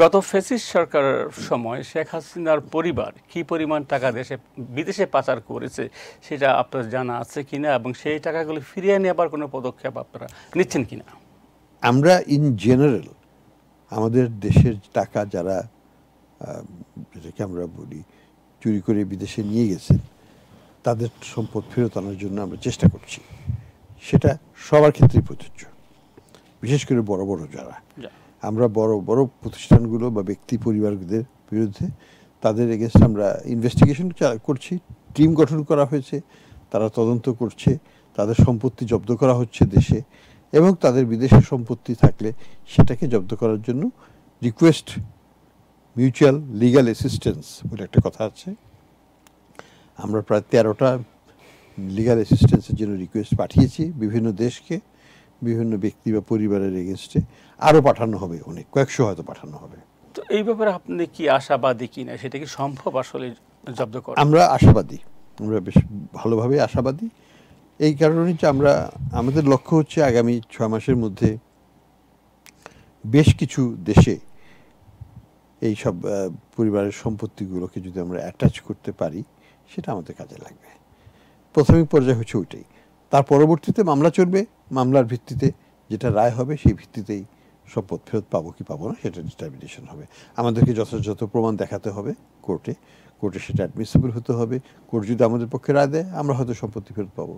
গত ফ্যাসিস্ট সরকারের সময় শেখ হাসিনার পরিবার কি পরিমাণ টাকা বিদেশে পাচার করেছে সেটা আপনার জানা আছে কিনা, এবং সেই টাকাগুলো ফিরিয়ে নেবার কোনো পদক্ষেপ আপনারা নিচ্ছেন কিনা? আমরা ইন জেনারেল আমাদের দেশের টাকা যারা যেটাকে আমরা বলি চুরি করে বিদেশে নিয়ে গেছেন তাদের সম্পদ ফেরত আনার জন্য আমরা চেষ্টা করছি। সেটা সবার ক্ষেত্রেই প্রযোজ্য, বিশেষ করে বড় বড় যারা আমরা বড় বড় প্রতিষ্ঠানগুলো বা ব্যক্তি পরিবারদের বিরুদ্ধে তাদের এগেনস্ট আমরা ইনভেস্টিগেশন করছি, টিম গঠন করা হয়েছে, তারা তদন্ত করছে, তাদের সম্পত্তি জব্দ করা হচ্ছে দেশে, এবং তাদের বিদেশে সম্পত্তি থাকলে সেটাকে জব্দ করার জন্য রিকোয়েস্ট মিউচুয়াল লিগ্যাল অ্যাসিস্ট্যান্স বলে একটা কথা আছে। আমরা প্রায় 13টা লিগ্যাল অ্যাসিস্ট্যান্সের জন্য রিকোয়েস্ট পাঠিয়েছি বিভিন্ন দেশকে, বিভিন্ন ব্যক্তি বা পরিবারের এগেনস্টে। আরও পাঠানো হবে, অনেক কয়েকশো হয়তো পাঠানো হবে। তো এই ব্যাপারে আপনি কি আশাবাদী কিনা, সেটা কি সম্ভব আসলে জব্দ করা? আমরা আশাবাদী, আমরা বেশ ভালোভাবে আশাবাদী। এই কারণে যে আমাদের লক্ষ্য হচ্ছে আগামী 6 মাসের মধ্যে বেশ কিছু দেশে এই সব পরিবারের সম্পত্তিগুলোকে যদি আমরা অ্যাটাচ করতে পারি সেটা আমাদের কাজে লাগবে। প্রাথমিক পর্যায়ে হচ্ছে ওইটাই। তার পরবর্তীতে মামলা চলবে, মামলার ভিত্তিতে যেটা রায় হবে সেই ভিত্তিতেই সম্পদ ফেরত পাবো কি পাবো না সেটা ডিটারমিনেশন হবে। আমাদেরকে যথাযথ প্রমাণ দেখাতে হবে কোর্টে, কোর্টে সেটা অ্যাডমিসিবল হতে হবে। কোর্ট যদি আমাদের পক্ষে রায় দেয় আমরা হয়তো সম্পত্তি ফেরত পাবো।